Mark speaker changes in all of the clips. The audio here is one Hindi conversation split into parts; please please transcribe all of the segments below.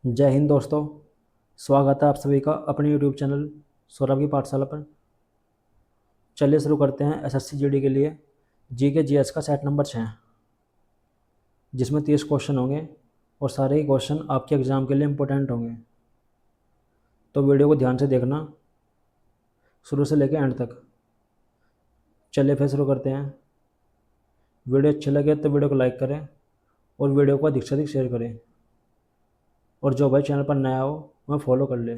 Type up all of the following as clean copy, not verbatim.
Speaker 1: जय हिंद दोस्तों। स्वागत है आप सभी का अपने यूट्यूब चैनल सौरभ की पाठशाला पर। चलिए शुरू करते हैं एसएससी जीडी के लिए जी के जीएस का सेट नंबर 6, जिसमें 30 क्वेश्चन होंगे और सारे ही क्वेश्चन आपके एग्ज़ाम के लिए इम्पोर्टेंट होंगे। तो वीडियो को ध्यान से देखना शुरू से लेकर एंड तक। चलिए फिर शुरू करते हैं। वीडियो अच्छी लगे तो वीडियो को लाइक करें और वीडियो को अधिक से अधिक शेयर करें, और जो भाई चैनल पर नया हो वह फॉलो कर ले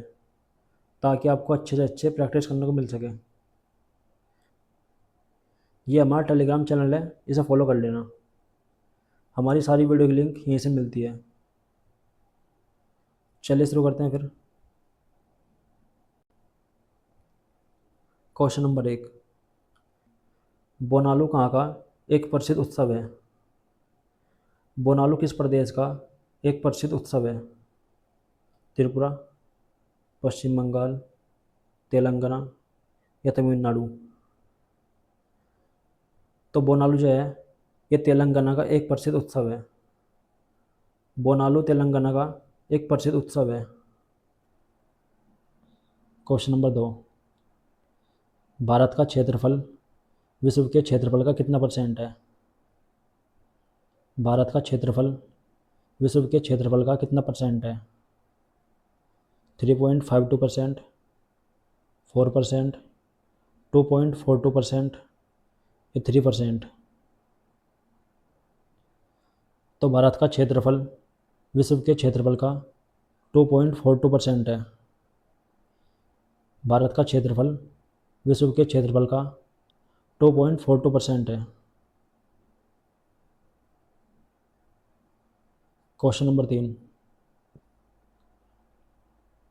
Speaker 1: ताकि आपको अच्छे से अच्छे प्रैक्टिस करने को मिल सके। ये हमारा टेलीग्राम चैनल है, इसे फॉलो कर लेना। हमारी सारी वीडियो की लिंक यहीं से मिलती है। चलिए शुरू करते हैं फिर। क्वेश्चन नंबर 1, बोनालू कहाँ का एक प्रसिद्ध उत्सव है? बोनालू किस प्रदेश का एक प्रसिद्ध उत्सव है? त्रिपुरा, पश्चिम बंगाल, तेलंगाना या तमिलनाडु? तो बोनालू जो है ये तेलंगाना का एक प्रसिद्ध उत्सव है। बोनालू तेलंगाना का एक प्रसिद्ध उत्सव है। क्वेश्चन नंबर 2, भारत का क्षेत्रफल विश्व के क्षेत्रफल का कितना परसेंट है? भारत का क्षेत्रफल विश्व के क्षेत्रफल का कितना परसेंट है? 3.52%, 4%, 2.42% या 3%? तो भारत का क्षेत्रफल विश्व के क्षेत्रफल का 2.42% है। भारत का क्षेत्रफल विश्व के क्षेत्रफल का 2.42% है। क्वेश्चन नंबर 3,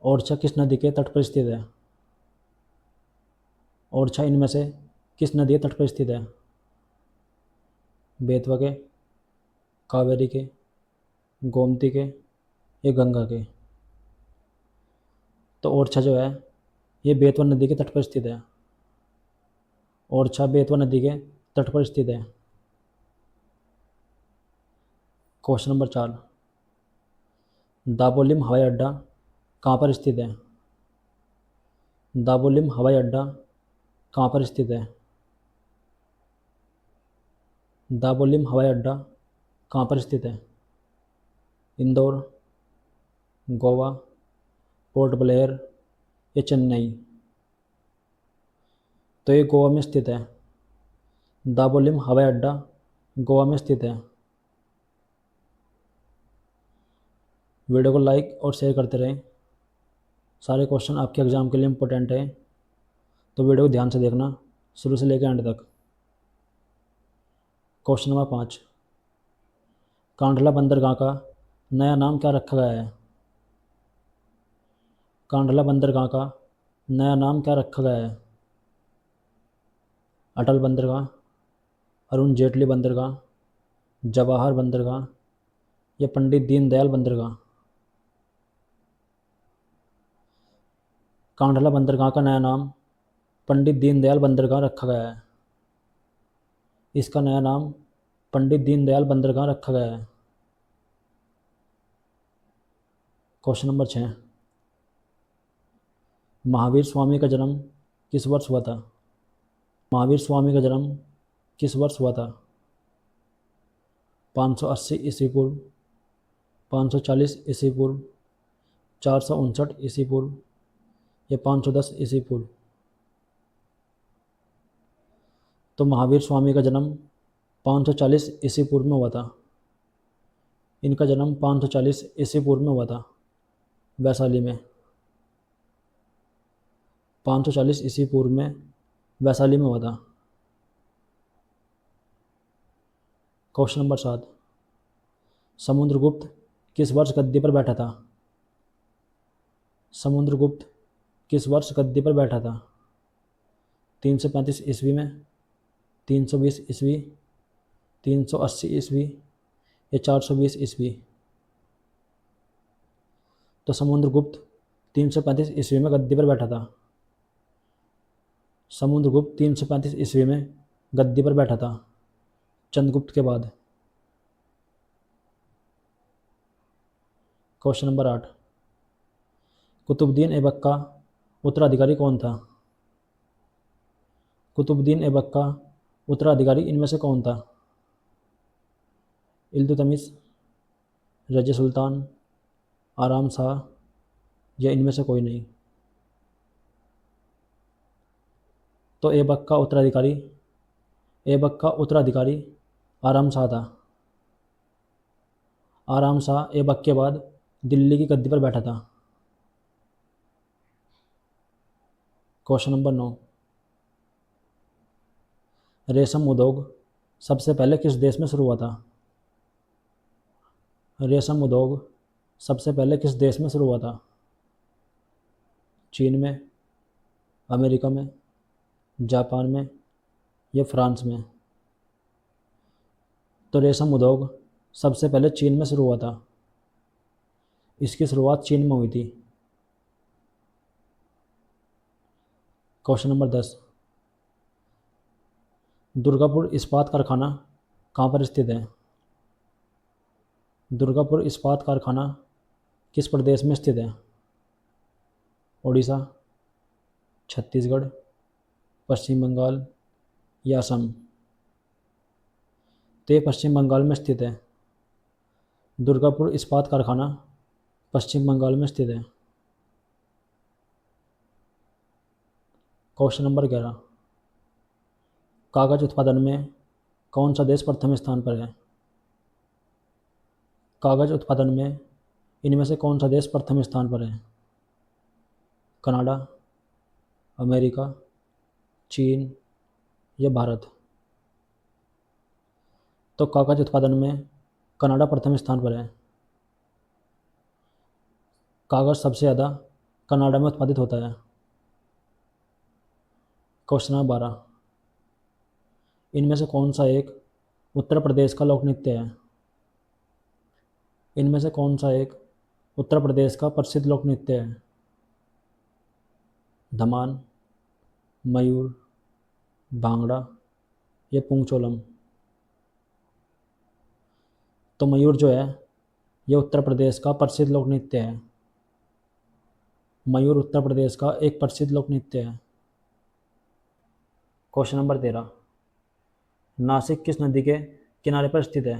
Speaker 1: ओरछा किस नदी के तट पर स्थित है? ओरछा इनमें से किस नदी के तट पर स्थित है? बेतवा के, कावेरी के, गोमती के या गंगा के? तो ओरछा जो है ये बेतवा नदी के तट पर स्थित है। ओरछा बेतवा नदी के तट पर स्थित है। क्वेश्चन नंबर 4, दाबोलिम हवाई अड्डा कहाँ पर स्थित है? दाबोलिम हवाई अड्डा कहाँ पर स्थित है? दाबोलिम हवाई अड्डा कहाँ पर स्थित है? इंदौर, गोवा, पोर्ट ब्लेयर या चेन्नई? तो ये गोवा में स्थित है। दाबोलिम हवाई अड्डा गोवा में स्थित है। वीडियो को लाइक और शेयर करते रहें। सारे क्वेश्चन आपके एग्ज़ाम के लिए इम्पोर्टेंट है, तो वीडियो को ध्यान से देखना शुरू से लेकर एंड तक। क्वेश्चन नंबर 5, कांडला बंदरगाह का नया नाम क्या रखा गया है? कांडला बंदरगाह का नया नाम क्या रखा गया है? अटल बंदरगाह, अरुण जेटली बंदरगाह, जवाहर बंदरगाह या पंडित दीनदयाल बंदरगाह? कांडला बंदरगाह का नया नाम पंडित दीनदयाल बंदरगाह रखा गया है। इसका नया नाम पंडित दीनदयाल बंदरगाह रखा गया है। क्वेश्चन नंबर 6, महावीर स्वामी का जन्म किस वर्ष हुआ था? महावीर स्वामी का जन्म किस वर्ष हुआ था? 580 ईस्वी पूर्व, 540 ईस्वी पूर्व, 459 ईस्वी पूर्व या 510 ईस्वी पूर्व? तो महावीर स्वामी का जन्म 540 ईस्वी पूर्व में हुआ था। इनका जन्म 540 ईस्वी पूर्व में हुआ था, वैशाली में। 540 ईस्वी पूर्व में वैशाली में हुआ था। क्वेश्चन नंबर 7, समुद्रगुप्त किस वर्ष गद्दी पर बैठा था? समुद्रगुप्त किस वर्ष गद्दी पर बैठा था? 335 ईस्वी में, 320 ईस्वी, 380 ईस्वी या 420 ईस्वी? तो समुद्रगुप्त 335 ईस्वी में गद्दी पर बैठा था। समुद्रगुप्त 335 ईस्वी में गद्दी पर बैठा था, चंद्रगुप्त के बाद। क्वेश्चन नंबर 8, कुतुबुद्दीन ऐबक का उत्तराधिकारी कौन था? कुतुबुद्दीन ऐबक का उत्तराधिकारी इनमें से कौन था? इल्तुतमिश, रज़िया सुल्तान, आराम शाह या इनमें से कोई नहीं? तो ऐबक का उत्तराधिकारी आराम शाह था। आराम शाह ऐबक के बाद दिल्ली की गद्दी पर बैठा था। क्वेश्चन नंबर 9, रेशम उद्योग सबसे पहले किस देश में शुरू हुआ था? रेशम उद्योग सबसे पहले किस देश में शुरू हुआ था? चीन में, अमेरिका में, जापान में या फ्रांस में? तो रेशम उद्योग सबसे पहले चीन में शुरू हुआ था। इसकी शुरुआत चीन में हुई थी। क्वेश्चन नंबर 10, दुर्गापुर इस्पात कारखाना कहाँ पर स्थित है? दुर्गापुर इस्पात कारखाना किस प्रदेश में स्थित है? उड़ीसा, छत्तीसगढ़, पश्चिम बंगाल या असम? तो ये पश्चिम बंगाल में स्थित है। दुर्गापुर इस्पात कारखाना पश्चिम बंगाल में स्थित है। क्वेश्चन नंबर 11, कागज उत्पादन में कौन सा देश प्रथम स्थान पर है? कागज उत्पादन में इनमें से कौन सा देश प्रथम स्थान पर है? कनाडा, अमेरिका, चीन या भारत? तो कागज उत्पादन में कनाडा प्रथम स्थान पर है। कागज सबसे ज़्यादा कनाडा में उत्पादित होता है। क्वेश्चन नंबर 12, इनमें से कौन सा एक उत्तर प्रदेश का लोक नृत्य है? इनमें से कौन सा एक उत्तर प्रदेश का प्रसिद्ध लोक नृत्य है? धमान, मयूर, भांगड़ा या पुंगचोलम? तो मयूर जो है ये उत्तर प्रदेश का प्रसिद्ध लोक नृत्य है। मयूर उत्तर प्रदेश का एक प्रसिद्ध लोक नृत्य है। क्वेश्चन नंबर 13, नासिक किस नदी के किनारे पर स्थित है?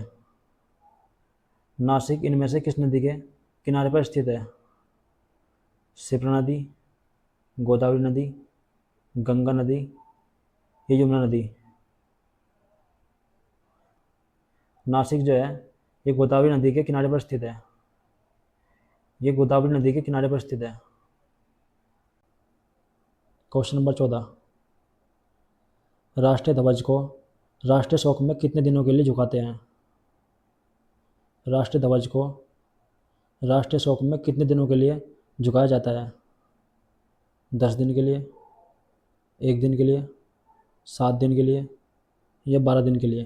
Speaker 1: नासिक इनमें से किस नदी के किनारे पर स्थित है? शिप्रा नदी, गोदावरी नदी, गंगा नदी या यमुना नदी? नासिक जो है ये गोदावरी नदी के किनारे पर स्थित है। ये गोदावरी नदी के किनारे पर स्थित है। क्वेश्चन नंबर 14, राष्ट्रीय ध्वज को राष्ट्रीय शोक में कितने दिनों के लिए झुकाते हैं? राष्ट्रीय ध्वज को राष्ट्रीय शोक में कितने दिनों के लिए झुकाया जाता है? 10 दिन के लिए, 1 दिन के लिए, 7 दिन के लिए या 12 दिन के लिए?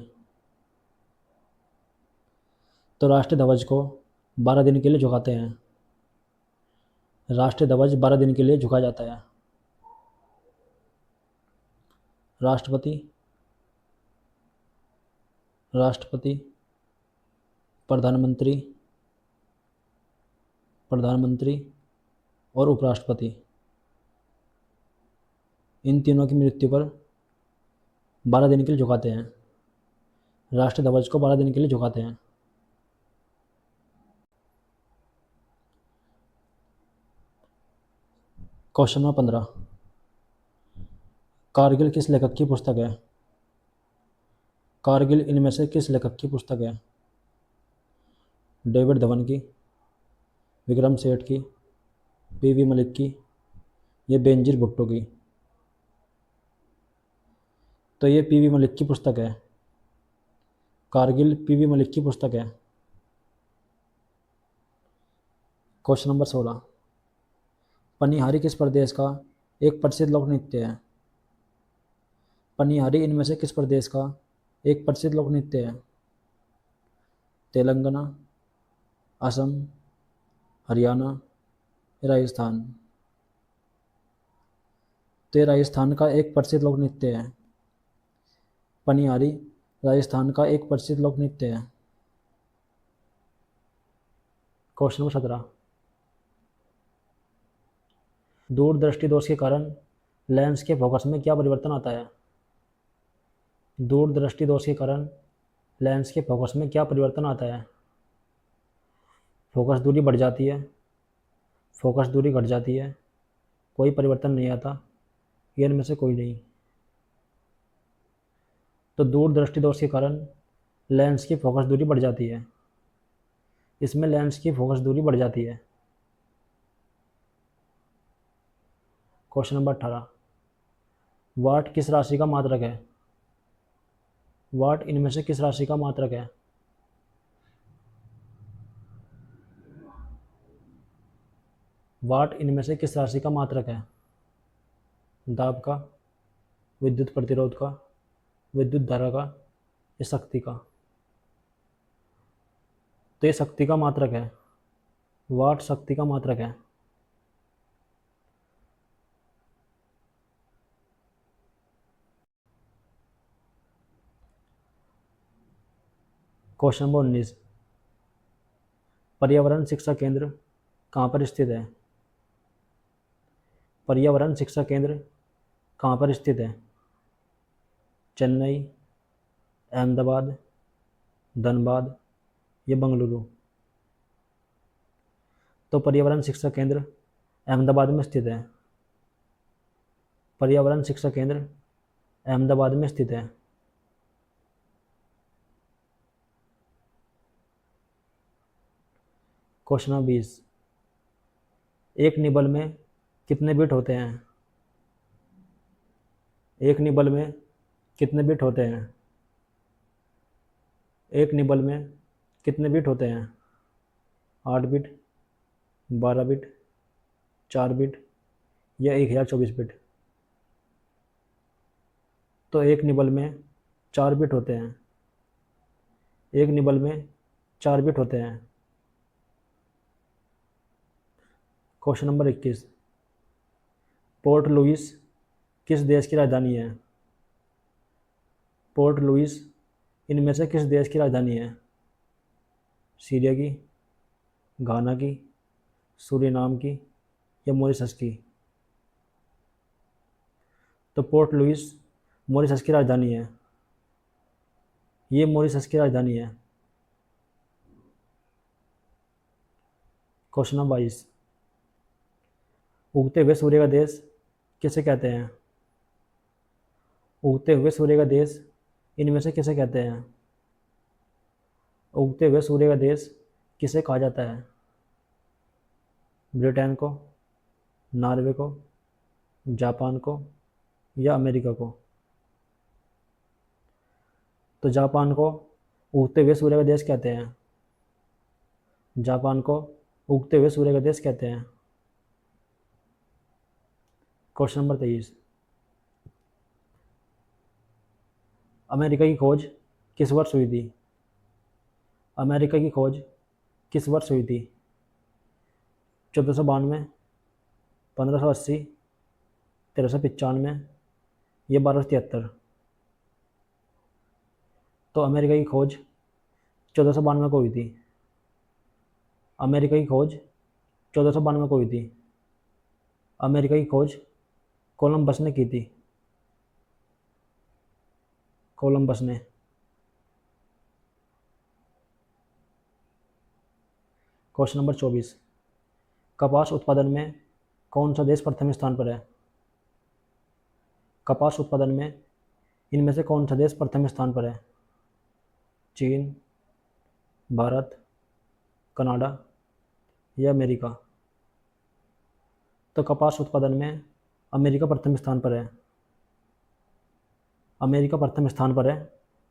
Speaker 1: तो राष्ट्रीय ध्वज को 12 दिन के लिए झुकाते हैं। राष्ट्रीय ध्वज 12 दिन के लिए झुकाया जाता है। राष्ट्रपति, राष्ट्रपति, प्रधानमंत्री, प्रधानमंत्री और उपराष्ट्रपति, इन तीनों की मृत्यु पर 12 दिन के लिए झुकाते हैं। राष्ट्रीय ध्वज को 12 दिन के लिए झुकाते हैं। क्वेश्चन नंबर 15, कारगिल किस लेखक की पुस्तक है? कारगिल इनमें से किस लेखक की पुस्तक है? डेविड धवन की, विक्रम सेठ की, पीवी मलिक की या बेनजीर भुट्टो की? तो ये पीवी मलिक की पुस्तक है। कारगिल पीवी मलिक की पुस्तक है। क्वेश्चन नंबर 16, पनिहारी किस प्रदेश का एक प्रसिद्ध लोक नृत्य है? पनिहारी इनमें से किस प्रदेश का एक प्रसिद्ध लोक नृत्य है? तेलंगाना, असम, हरियाणा, राजस्थान? तो ये राजस्थान का एक प्रसिद्ध लोक नृत्य है। पनिहारी राजस्थान का एक प्रसिद्ध लोक नृत्य है। क्वेश्चन नंबर 17, दूरदृष्टि दोष के कारण लेंस के फोकस में क्या परिवर्तन आता है? दूरदृष्टि दोष के कारण लेंस के फोकस में क्या परिवर्तन आता है? फोकस दूरी बढ़ जाती है, फोकस दूरी घट जाती है, कोई परिवर्तन नहीं आता, ये इनमें से कोई नहीं। तो दूरदृष्टि दोष के कारण लेंस की फोकस दूरी बढ़ जाती है, इसमें लेंस की फोकस दूरी बढ़ जाती है। क्वेश्चन नंबर 18, वाट किस राशि का मात्रक है? वाट इनमें से किस राशि का मात्रक है? वाट इनमें से किस राशि का मात्रक है? दाब का, विद्युत प्रतिरोध का, विद्युत धारा का, या शक्ति का? तो ये शक्ति का मात्रक है, वाट शक्ति का मात्रक है। क्वेश्चन नंबर 19, पर्यावरण शिक्षा केंद्र कहाँ पर स्थित है? पर्यावरण शिक्षा केंद्र कहाँ पर स्थित है? चेन्नई, अहमदाबाद, धनबाद, या बंगलुरु? तो पर्यावरण शिक्षा केंद्र अहमदाबाद में स्थित है। पर्यावरण शिक्षा केंद्र अहमदाबाद में स्थित है। क्वेश्चन नंबर 20, एक निबल में कितने बिट होते हैं? एक निबल में कितने बिट होते हैं? एक निबल में कितने बिट होते हैं? 8 बिट, 12 बिट, 4 बिट, या 1024 बिट? तो एक निबल में 4 बिट होते हैं। एक निबल में 4 बिट होते हैं। क्वेश्चन नंबर 21, पोर्ट लुइस किस देश की राजधानी है? पोर्ट लुइस इनमें से किस देश की राजधानी है? सीरिया की, घाना की, सूरीनाम की, या मॉरिशस की? तो पोर्ट लुइस मॉरिशस की राजधानी है, ये मॉरिशस की राजधानी है। क्वेश्चन नंबर 22, उगते हुए सूर्य का देश किसे कहते हैं? उगते हुए सूर्य का देश इनमें से किसे कहते हैं? उगते हुए सूर्य का देश किसे कहा जाता है? ब्रिटेन को, नॉर्वे को, जापान को, या अमेरिका को? तो जापान को उगते हुए सूर्य का देश कहते हैं। जापान को उगते हुए सूर्य का देश कहते हैं। क्वेश्चन नंबर 23, अमेरिका की खोज किस वर्ष हुई थी? अमेरिका की खोज किस वर्ष हुई थी? 1492, 1580, 1395, या 1273? तो अमेरिका की खोज 1492 को हुई थी। अमेरिका की खोज 1492 को हुई थी। अमेरिका की खोज कोलंबस ने की थी। कोलंबस ने। क्वेश्चन नंबर 24, कपास उत्पादन में कौन सा देश प्रथम स्थान पर है? कपास उत्पादन में इनमें से कौन सा देश प्रथम स्थान पर है? चीन, भारत, कनाडा, या अमेरिका? तो कपास उत्पादन में अमेरिका प्रथम स्थान पर है। अमेरिका प्रथम स्थान पर है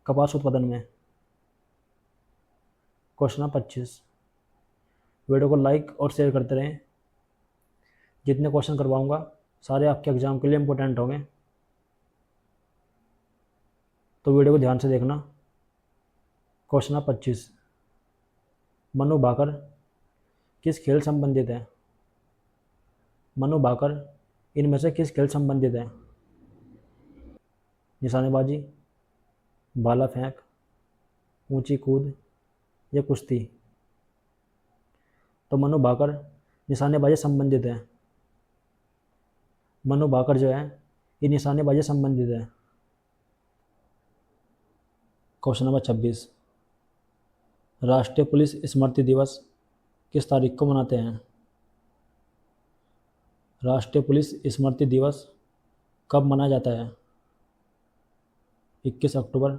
Speaker 1: कपास उत्पादन में। क्वेश्चन नंबर 25, वीडियो को लाइक और शेयर करते रहें। जितने क्वेश्चन करवाऊंगा सारे आपके एग्जाम के लिए इम्पोर्टेंट होंगे, तो वीडियो को ध्यान से देखना। क्वेश्चन नंबर 25, मनु भाकर किस खेल संबंधित है? मनु भाकर इनमें से किस खेल संबंधित है? निशानेबाजी, भाला फेंक, ऊंची कूद, या कुश्ती? तो मनु भाकर निशानेबाजी संबंधित है। मनु भाकर जो है ये निशानेबाजी से संबंधित है। क्वेश्चन नंबर 26, राष्ट्रीय पुलिस स्मृति दिवस किस तारीख को मनाते हैं? राष्ट्रीय पुलिस स्मृति दिवस कब मनाया जाता है? 21 अक्टूबर,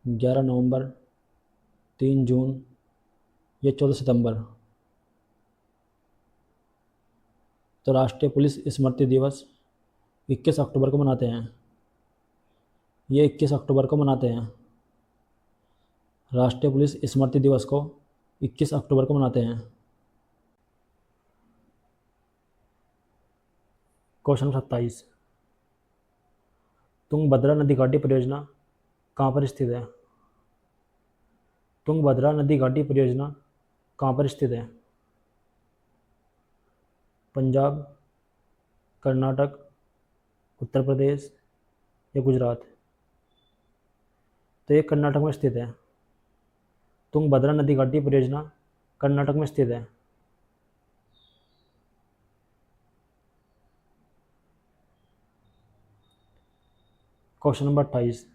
Speaker 1: 11 नवंबर, 3 जून या 14 सितंबर? तो राष्ट्रीय पुलिस स्मृति दिवस 21 अक्टूबर को मनाते हैं। ये 21 अक्टूबर को मनाते हैं। राष्ट्रीय पुलिस स्मृति दिवस को 21 अक्टूबर को मनाते हैं। क्वेश्चन 27, तुंगभद्रा नदी घाटी परियोजना कहाँ पर स्थित है? तुंगभद्रा नदी घाटी परियोजना कहाँ पर स्थित है? पंजाब, कर्नाटक, उत्तर प्रदेश या गुजरात? तो ये कर्नाटक में स्थित है। तुंगभद्रा नदी घाटी परियोजना कर्नाटक में स्थित है। क्वेश्चन नंबर 28,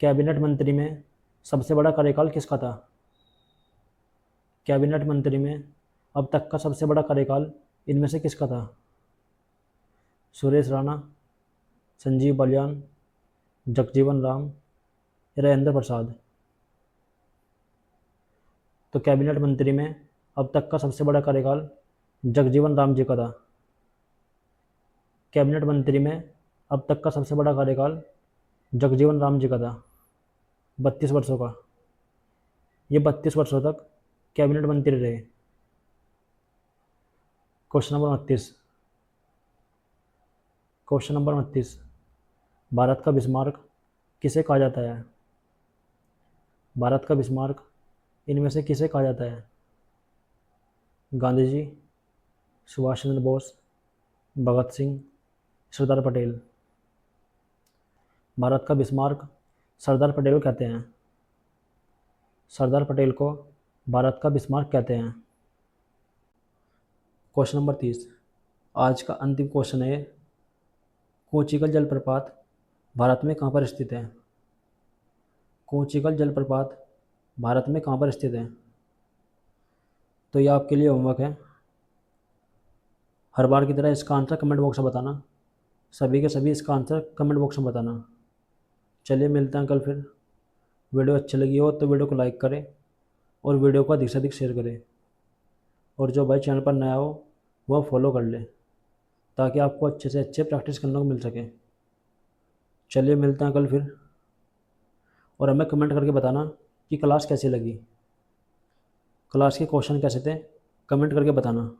Speaker 1: कैबिनेट मंत्री में सबसे बड़ा कार्यकाल किसका था? कैबिनेट मंत्री में अब तक का सबसे बड़ा कार्यकाल इनमें से किसका था? सुरेश राणा, संजीव बालियान, जगजीवन राम या राजेंद्र प्रसाद? तो कैबिनेट मंत्री में अब तक का सबसे बड़ा कार्यकाल जगजीवन राम जी का था। कैबिनेट मंत्री में अब तक का सबसे बड़ा कार्यकाल जगजीवन राम जी का था, 32 वर्षों का। ये 32 वर्षों तक कैबिनेट मंत्री रहे। Question number 29, question number 29, Bharat का बिस्मार्क किसे कहा जाता है? भारत का बिस्मार्क इनमें से किसे कहा जाता है? गांधी जी, सुभाष चंद्र बोस, भगत सिंह, सरदार पटेल? भारत का बिस्मार्क सरदार पटेल कहते हैं। सरदार पटेल को भारत का बिस्मार्क कहते हैं। क्वेश्चन नंबर 30, आज का अंतिम क्वेश्चन है, कोचिकल जलप्रपात भारत में कहाँ पर स्थित है? कोचिकल जलप्रपात भारत में कहाँ पर स्थित है? तो ये आपके लिए होमवर्क है। हर बार की तरह इसका आंसर कमेंट बॉक्स में बताना। सभी के सभी इसका आंसर कमेंट बॉक्स में बताना। चलिए मिलते हैं कल फिर। वीडियो अच्छी लगी हो तो वीडियो को लाइक करें और वीडियो को अधिक से अधिक शेयर करें। और जो भाई चैनल पर नया हो वह फॉलो कर ले ताकि आपको अच्छे से अच्छे प्रैक्टिस करने को मिल सके। चलिए मिलते हैं कल फिर। और हमें कमेंट करके बताना कि क्लास कैसी लगी, क्लास के क्वेश्चन कैसे थे, कमेंट करके बताना।